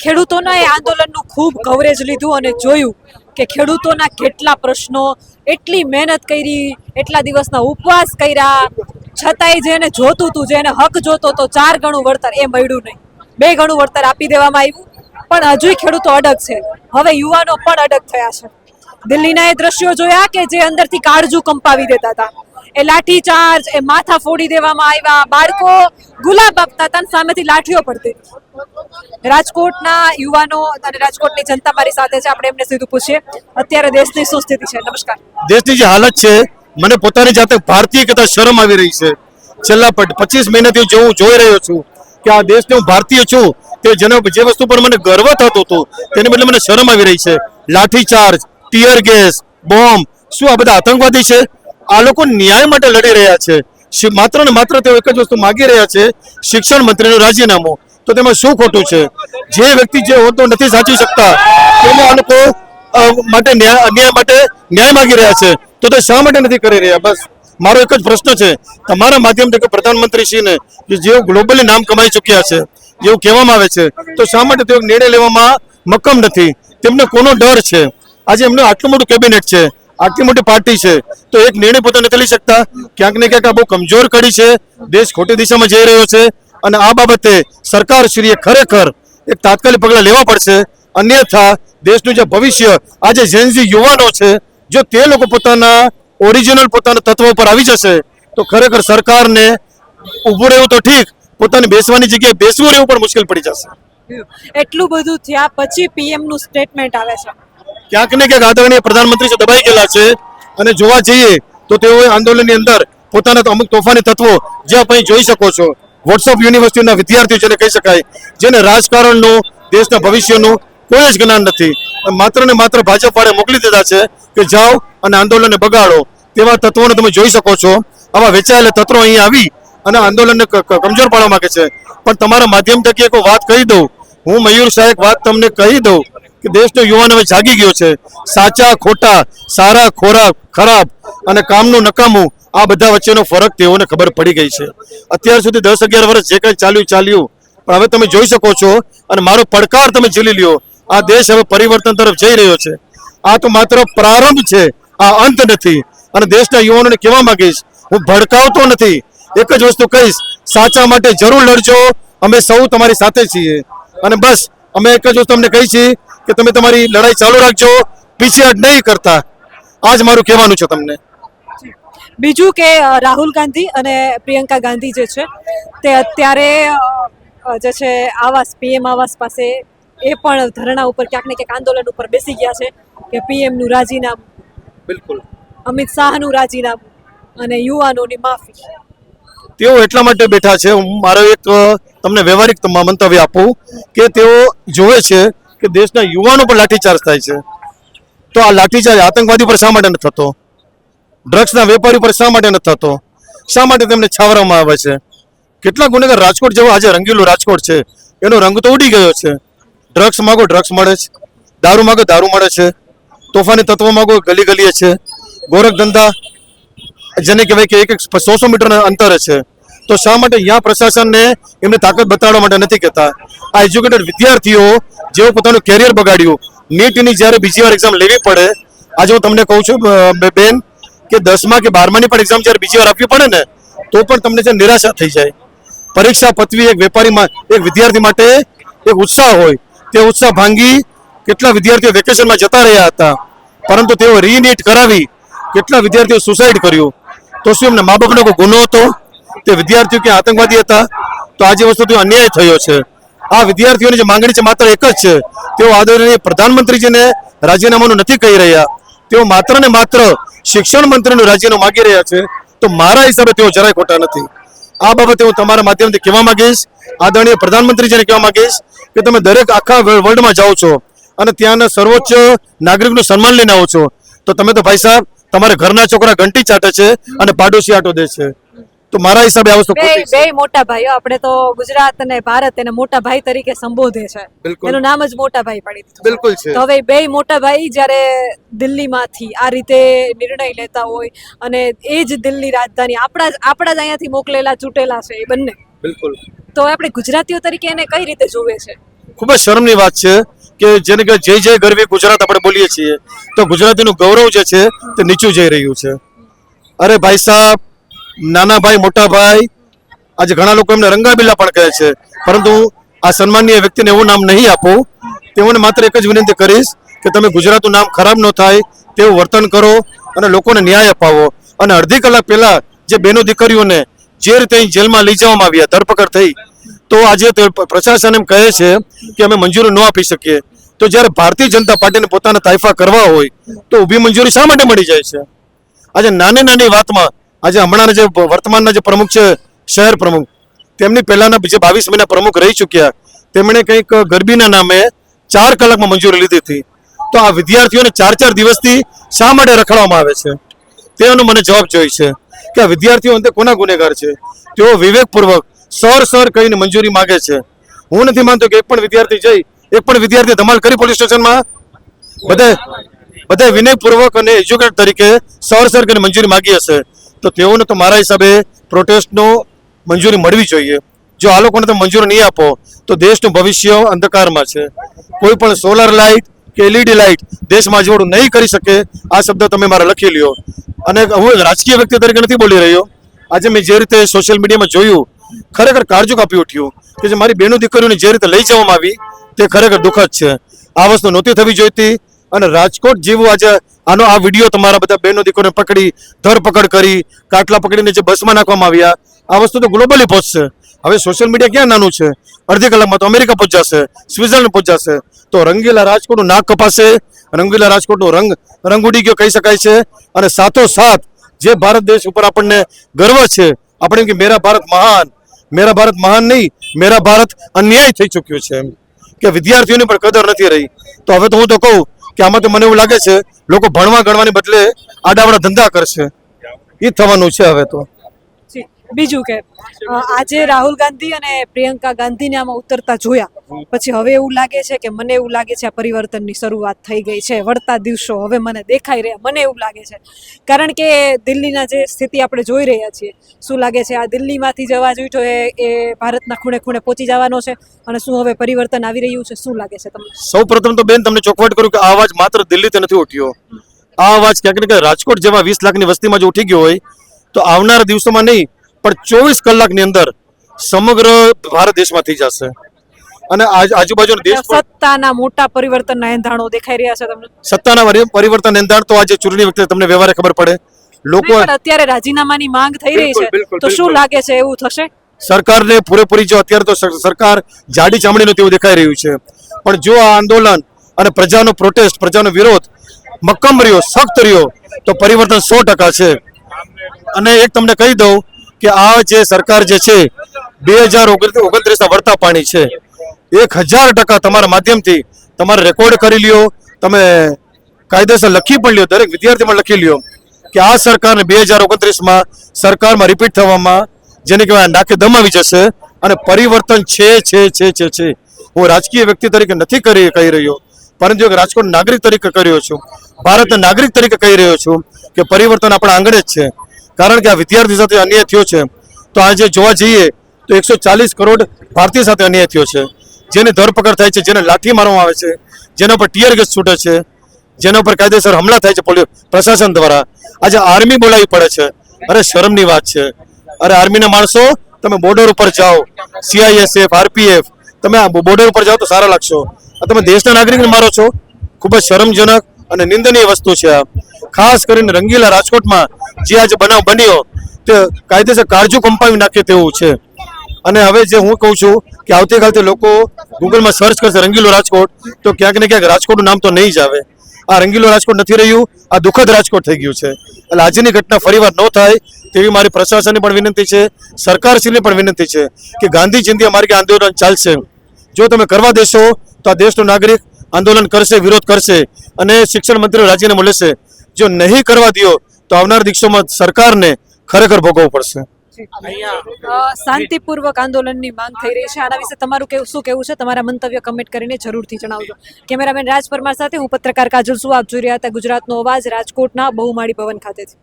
ખેડૂતોના એ આંદોલનનું ખૂબ કવરેજ લીધું અને જોયું કે ખેડૂતોના કેટલા પ્રશ્નો, એટલી મહેનત કરી, એટલા દિવસના ઉપવાસ કર્યા, છતાંય જેને જોતું હતું, જેને હક જોતો હતો 4 ગણું વળતર એ મળ્યું નહીં. 2 ગણું વળતર આપી દેવામાં આવ્યું, પણ હજુય ખેડૂતો અડગ છે. હવે યુવાનો પણ અડગ થયા છે. દિલ્હીના એ દ્રશ્યો જોયા કે જે અંદરથી કાળજું કંપાવી દેતા હતા. એ લાઠીચાર્જ, એ માથા ફોડી દેવામાં આવ્યા, બાળકો ગુલાબ આપતા હતા, સામેથી લાઠીઓ પડતી. રાજકોટના યુવાનો અને રાજકોટની જનતા મારી સાથે છે, આપણે એમને સીધું પૂછીએ અત્યારે દેશની શું સ્થિતિ છે. નમસ્કાર. દેશની જે હાલત છે, મને પોતાની જાતે ભારતીય કરતા શરમ આવી રહી છે. છેલ્લા 25 મહિનાથી હું જોઈ રહ્યો છું કે આ દેશને હું ભારતીય છું, તે જે વસ્તુ પર મને ગર્વ થતો હતો તેને બદલે મને શરમ આવી રહી છે. લાઠીચાર્જ, ટીયર ગેસ, બોમ્બ, શું આ બધા આતંકવાદી છે? આ લોકો ન્યાય માટે લડી રહ્યા છે. માત્ર ને માત્ર તેઓ એક જ વસ્તુ માગી રહ્યા છે, શિક્ષણ મંત્રીનું રાજીનામું. તો તેમાં શું ખોટું છે? જે વ્યક્તિ જે હોદ્દો નથી સાચી શકતા તેને આ લોકો માટે ન્યાય માગી રહ્યા છે, તો તે શા માટે નથી કરી રહ્યા? બસ મારો એક જ પ્રશ્ન છે તમારા માધ્યમથી કે પ્રધાનમંત્રીશ્રીને, કે જેઓ ગ્લોબલી નામ કમાઈ ચૂક્યા છે, જેવું કહેવામાં આવે છે, તો શા માટે તેઓ નિર્ણય લેવામાં મક્કમ નથી? તેમને કોનો ડર છે? આજે એમનું આટલું મોટું કેબિનેટ છે, આટલી મોટી પાર્ટી છે, તો એક નિર્ણય પોતે નથી લઈ શકતા. ક્યાંક ને ક્યાંક આ બહુ કમજોર કડી છે. દેશ ખોટી દિશામાં જઈ રહ્યો છે અને આ બાબતે સરકારશ્રીએ ખરેખર એક તાત્કાલિક પગલાં લેવા પડશે. અન્યથા દેશનું જે ભવિષ્ય, આજે જેનઝી યુવાનો છે, જો તે લોકો પોતાના ઓરિજિનલ પોતાના તત્વો પર આવી જશે તો ખરેખર સરકારને ઊભું રહેવું તો ઠીક, પોતાની બેસવાની જગ્યાએ બેસવું રહેવું પણ મુશ્કેલ પડી જશે. એટલું બધું થયા પછી પીએમ નું સ્ટેટમેન્ટ આવે છે. ક્યાંક ને ક્યાંક આદરણીય પ્રધાનમંત્રી દબાઈ ગયેલા છે અને જોવા જઈએ તો તેઓએ આંદોલનની અંદર પોતાના અમુક તોફાની તત્વો, જે આપણે જોઈ શકો છો, વોટ્સઅપ યુનિવર્સિટીના વિદ્યાર્થીઓ જેને કહી શકાય, જેને રાજકારણનું, દેશના ભવિષ્યનું કોઈ જ જ્ઞાન નથી, માત્ર ને માત્ર ભાજપ વાળે મોકલી દીધા છે કે જાઓ અને આંદોલનને બગાડો. તેવા તત્વોને તમે જોઈ શકો છો. આવા વેચાયેલા તત્વો અહીં આવી અને આંદોલનને કમજોર પાડવા માંગે છે. પણ તમારા માધ્યમ થકી એક વાત કહી દઉં, હું મયુર શાહ, એક વાત તમને કહી દઉં કે દેશનો યુવાન હવે જાગી ગયો છે. સાચા ખોટા, સારા ખરાબ અને કામનું નકામું, આ બધા વચ્ચેનો ફરક તેઓને ખબર પડી ગઈ છે. અત્યાર સુધી 10-11 વર્ષ જે કંઈ ચાલ્યું, પણ હવે તમે જોઈ શકો છો અને મારો પડકાર તમે ઝીલી લ્યો. આ દેશ હવે પરિવર્તન તરફ જઈ રહ્યો છે. આ તો માત્ર પ્રારંભ છે, આ અંત નથી. અને દેશના યુવાનોને કહેવા માંગીશ, હું ભડકાવતો નથી, એક જ વસ્તુ કહીશ, સાચા માટે જરૂર લડજો, અમે સૌ તમારી સાથે છીએ. અને બસ અમે એક જ વસ્તુ તમને કહી છીએ કે તમે તમારી લડાઈ ચાલુ રાખજો, પીછેહટ નહીં કરતા. આ જ મારું કહેવાનું છે તમને. બીજું કે રાહુલ ગાંધી અને પ્રિયંકા ગાંધી જે છે તે અત્યારે જે છે આવાસ, પીએમ આવાસ પાસે એ પણ ધરણા ઉપર, ક્યાંક ને ક્યાંક આંદોલન ઉપર બેસી ગયા છે કે પીએમ નું રાજીનામું, બિલકુલ અમિત શાહનું રાજીનામું અને યુવાનોની માફી. તેઓ એટલા માટે બેઠા છે, હું મારો એક તમને વ્યવહારિક મંતવ્ય આપું કે તેઓ જોવે છે કે દેશના યુવાનો પર લાઠીચાર્જ થાય છે. તો આ લાઠીચાર્જ આતંકવાદી પર શા માટે નથી થતો? ડ્રગ્સના વેપારી પર શા માટે નથી થતો? શા માટે તેમને છાવરવામાં આવે છે? કેટલા ગુનેગાર, રાજકોટ જેવો આજે રંગીલું રાજકોટ છે, એનો રંગ તો ઉડી ગયો છે. ડ્રગ્સ માગો ડ્રગ્સ મળે છે, દારૂ માગો દારૂ મળે છે, તોફાની તત્વો માગો ગલી ગલીએ છે, ગોરખ ધંધા જેને કહેવાય કે 100 મીટરના અંતરે છે. તો શા માટે અહીંયા પ્રશાસનને એમની તાકાત બતાવવા માટે નથી કહેતા? આ એજ્યુકેટેડ વિદ્યાર્થીઓ જેઓ પોતાનું કેરિયર બગાડ્યું, નીટની જ્યારે બીજી વાર એક્ઝામ લેવી પડે, આજે હું તમને કહું છું બેન કે 10મા કે 12માની પણ એક્ઝામ જ્યારે બીજી વાર આપવી પડે ને, તો પણ તમને જે નિરાશા થઈ જાય. પરીક્ષા પતવી એક વેપારીમાં, એક વિદ્યાર્થી માટે એક ઉત્સાહ હોય, તે ઉત્સાહ ભાંગી કેટલા વિદ્યાર્થીઓ વેકેશનમાં જતા રહ્યા હતા, પરંતુ તેઓ રીનીટ કરાવી કેટલા વિદ્યાર્થીઓ સુસાઇડ કર્યું. તો શું એમને મા બાપનો કોઈ ગુનો હતો? તે વિદ્યાર્થીઓ ક્યાં આતંકવાદી હતા? તો આજે વસ્તુથી અન્યાય થયો છે. આ વિદ્યાર્થીઓની જે માંગણી છે માત્ર એક જ છે, તેઓ આદરણીય પ્રધાનમંત્રીજીને રાજીનામાનું નથી કહી રહ્યા, તેઓ માત્ર ને માત્ર શિક્ષણ મંત્રીનું રાજીનામું માગી રહ્યા છે. તો મારા હિસાબે તેઓ જરાય ખોટા નથી. આ બાબતે હું તમારા માધ્યમથી કહેવા માંગીશ, આદરણીય પ્રધાનમંત્રીજીને કહેવા માંગીશ કે તમે દરેક આખા વર્લ્ડમાં જાઓ છો અને ત્યાંના સર્વોચ્ચ નાગરિકનું સન્માન લઈને આવો છો, તો તમે તો ભાઈ સાહેબ તમારા ઘરના છોકરા ઘંટી ચાટે છે અને પાડોશી આટો દે છે. તો મારા હિસાબે આ વસ્તુ ખોટી છે. બે મોટા ભાઈઓ, આપણે તો ગુજરાત અને ભારત એને મોટા ભાઈ તરીકે સંબોધે છે, એનું નામ જ મોટા ભાઈ પાડી દીધું. બિલકુલ છે. તો હવે બે મોટા ભાઈ જ્યારે દિલ્હીમાંથી આ રીતે નિર્ણય લેતા હોય અને એ જ દિલ્હી રાજધાની આપણા જ અહીંયાથી મોકલેલા ચૂંટેલા છે એ બંને, બિલકુલ. તો આપણે ગુજરાતીઓ તરીકે એને કઈ રીતે જોવે છે? ખૂબ જ શરમની વાત છે કે જેને કે જય જય ગરવી ગુજરાત આપણે બોલીએ છીએ તો ગુજરાતીનું ગૌરવ જે છે તે નીચું જઈ રહ્યું છે. અરે ભાઈ સાહેબ, નાના ભાઈ મોટા ભાઈ, આજે ઘણા લોકો એમને રંગાબીલા પણ કહે છે, પરંતુ આ સન્માનીય વ્યક્તિને એવું નામ નહીં આપો. તેઓને માત્ર એક જ વિનંતી કરીશ કે તમે ગુજરાતનું નામ ખરાબ ન થાય તેવું વર્તન કરો અને લોકોને ન્યાય અપાવો. અને અડધી કલાક પહેલા જે બહેનો દીકરીઓને જે રીતે અહીં જેલમાં લઈ જવામાં આવ્યા, ધરપકડ થઈ, તો આજે પ્રશાસન એમ કહે છે કે અમે મંજૂરી ન આપી શકીએ. તો જ્યારે ભારતીય જનતા પાર્ટીને પોતાના તાઇફા કરવા હોય તો ઊભી મંજૂરી શા માટે મળી જાય છે? આજે નાની નાની વાતમાં આજે હમણાંના જે વર્તમાનના જે પ્રમુખ છે, શહેર પ્રમુખ, તેમની પહેલાના જે 22 મહિના પ્રમુખ રહી ચૂક્યા, તેમણે કંઈક ગરબીના નામે 4 કલાકમાં મંજૂરી લીધી હતી. તો આ વિદ્યાર્થીઓને 4 દિવસથી શા માટે રખડવામાં આવે છે? તેનો મને જવાબ જોઈએ છે કે આ વિદ્યાર્થીઓ અંતે કોના ગુનેગાર છે? તેઓ વિવેકપૂર્વક સર કહીને મંજૂરી માગે છે. હું નથી માનતો કે એક પણ વિદ્યાર્થી ધમાલ કરી પોલીસ સ્ટેશનમાં. બધા વિનયપૂર્વક અને એજ્યુકેટ તરીકે સર કહીને મંજૂરી માગી હશે તો તેઓને તો મારા હિસાબે પ્રોટેસ્ટનો મંજૂરી મળવી જોઈએ. જો આ લોકોને તમે મંજૂરી નહીં આપો તો દેશનું ભવિષ્ય અંધકારમાં છે. કોઈ પણ સોલાર લાઇટ કે એલઈડી લાઇટ દેશમાં અજવાળું નહીં કરી શકે. આ શબ્દ તમે મારા લખી લ્યો. અને હું રાજકીય વ્યક્તિ તરીકે નથી બોલી રહ્યો. આજે મેં જે રીતે સોશિયલ મીડિયામાં જોયું, ખરેખર કાળજું કાપી ઉઠ્યું કે જે મારી બહેનો દીકરીઓને જે રીતે લઈ જવામાં આવી તે ખરેખર દુઃખદ છે. આ વસ્તુ નહોતી થવી જોઈતી. અને રાજકોટ જેવું આજે આ વિડીયો તમારા બધા બહેનો દીકરીઓને પકડી ધરપકડ કરી કાટલા પકડીને જે બસમાં નાખવામાં આવ્યા, આ વસ્તુ તો ગ્લોબલી પહોંચશે. હવે સોશિયલ મીડિયા ક્યાં નાનું છે? અડધી કલાકમાં તો અમેરિકા પહોંચાશે, સ્વિટ્ઝરલેન્ડ પહોંચાશે. તો રંગીલા રાજકોટનું નાક કપાશે, રંગીલા રાજકોટનો રંગ ઉડી ગયો કહી શકાય છે. અને સાથોસાથ જે ભારત દેશ ઉપર આપણને ગર્વ છે, આપણે કે મેરા ભારત મહાન નહીં, મેરા ભારત અન્યાય થઈ ચૂક્યો છે, એમ કે વિદ્યાર્થીઓની પણ કદર નથી રહી. તો હવે તો હું તો કહું કે આમાં તો મને એવું લાગે છે લોકો ભણવા ગણવાની બદલે આડાવડા ધંધા કરશે. એ જ થવાનું છે હવે તો. બીજું કે આજે રાહુલ ગાંધી અને પ્રિયંકા ગાંધીને આમાં ઉતરતા જોયા પછી હવે એવું લાગે છે કે મને એવું લાગે છે આ પરિવર્તનની શરૂઆત થઈ ગઈ છે. વળતા દિવસો હવે મને દેખાઈ રહ્યા, મને એવું લાગે છે. કારણ કે દિલ્હીના જે સ્થિતિ આપણે જોઈ રહ્યા છીએ, શું લાગે છે આ દિલ્હીમાંથી જવા જોઈતો એ ભારતના ખૂણે ખૂણે પહોંચી જવાનો છે? અને શું હવે પરિવર્તન આવી રહ્યું છે? શું લાગે છે તમને? સૌ પ્રથમ તો બેન તમને ચોખવટ કરું કે આ અવાજ માત્ર દિલ્હીથી નથી ઉઠ્યો. આ અવાજ ક્યાંક ને ક્યાંક રાજકોટ જેવા 20 લાખની વસ્તીમાં જો ઉઠી ગયો હોય તો આવનારા દિવસોમાં નહીં પણ 24 કલાકની અંદર સમગ્ર ભારત દેશમાં થઈ જશે. અને આજુબાજુના દેશ સત્તાના મોટા પરિવર્તનના એંધાણો દેખાઈ રહ્યા છે તમને? સત્તાના પરિવર્તન એંધાણ તો આજે ચૂંટણી વખતે તમને વ્યવહારે ખબર પડે. લોકો અત્યારે રાજીનામાની માંગ થઈ રહી છે તો શું લાગે છે એવું થશે? સરકારને પૂરેપૂરી જો અત્યારે તો સરકાર જાડી ચામડીનું તેવું દેખાઈ રહ્યું છે. પણ જો આ આંદોલન અને પ્રજાનો પ્રોટેસ્ટ, પ્રજાનો વિરોધ મક્કમ રહ્યો, સખ્ત રહ્યો તો પરિવર્તન 100% છે. અને એક તમને કહી દઉં કે આ જે સરકાર જે છે 2029ના વળતા પાણી છે. 1000% તમારા માધ્યમથી તમારે રેકોર્ડ કરી લ્યો, તમે કાયદેસર લખી પણ લ્યો, દરેક વિદ્યાર્થી પણ લખી લ્યો કે આ સરકારને 2029માં સરકારમાં રિપીટ થવામાં જેને કહેવાય નાકે દમ આવી જશે. અને પરિવર્તન છે. હું રાજકીય વ્યક્તિ તરીકે નથી કહી રહ્યો, પરંતુ એક રાજકોટ નાગરિક તરીકે કહી રહ્યો છું, ભારતના નાગરિક તરીકે કહી રહ્યો છું કે પરિવર્તન આપણા આંગણે જ છે. કારણ કે આ વિદ્યાર્થી સાથે અન્યાય થયો છે. તો આજે જોવા જઈએ તો 140 કરોડ ભારતીય સાથે અન્યાય થયો છે. જેની ધરપકડ થાય છે, જેને લાઠી મારવામાં આવે છે, જેના પર ટીયર ગેસ છૂટે છે, જેના પર કાયદેસર હુમલા થાય છે પ્રશાસન દ્વારા. આજે આર્મી બોલાવી પડે છે. અરે શરમની વાત છે. અરે આર્મીના માણસો, તમે બોર્ડર ઉપર જાઓ, CISF, RPF, તમે આ બોર્ડર ઉપર જાઓ તો સારા લાગશો. તમે દેશના નાગરિકને મારો છો. ખૂબ જ શરમજનક અને નિંદનીય વસ્તુ છે આ. ખાસ કરીને રંગીલા રાજકોટમાં જે આજે બનાવ બન્યો તે કાયદેસર કાળજું કંપાવી નાખે તેવું છે. અને હવે જે હું કહું છું કે આવતીકાલથી લોકો ગૂગલમાં સર્ચ કરશે રંગીલો રાજકોટ તો ક્યાંક ને ક્યાંક રાજકોટનું નામ તો નહીં જ આવે. આ રંગીલો રાજકોટ નથી રહ્યું, આ દુઃખદ રાજકોટ થઈ ગયું છે. એટલે આજની ઘટના ફરીવાર ન થાય તેવી મારી પ્રશાસનની પણ વિનંતી છે, સરકારશ્રીની પણ વિનંતી છે કે ગાંધી ચિંધ્યા માર્ગે આંદોલન ચાલશે. જો તમે કરવા દેશો તો આ દેશનો નાગરિક આંદોલન કરશે, વિરોધ કરશે અને શિક્ષણ મંત્રી રાજીનામું લેશે. જો નહીં કરવા દો તો આવનાર દિવસોમાં સરકારને ખરેખર ભોગવવું પડશે. શાંતિપૂર્વક આંદોલનની માંગ થઈ રહી છે, આના વિશે તમારું શું કેવું છે? તમારા મંતવ્ય કમેન્ટ કરીને જરૂરથી જણાવજો. કેમેરામેન રાજ પરમાર સાથે હું પત્રકાર કાજલ સુ. આપ જોઈ રહ્યા હતા ગુજરાતનો અવાજ રાજકોટના બહુમાળી ભવન ખાતેથી.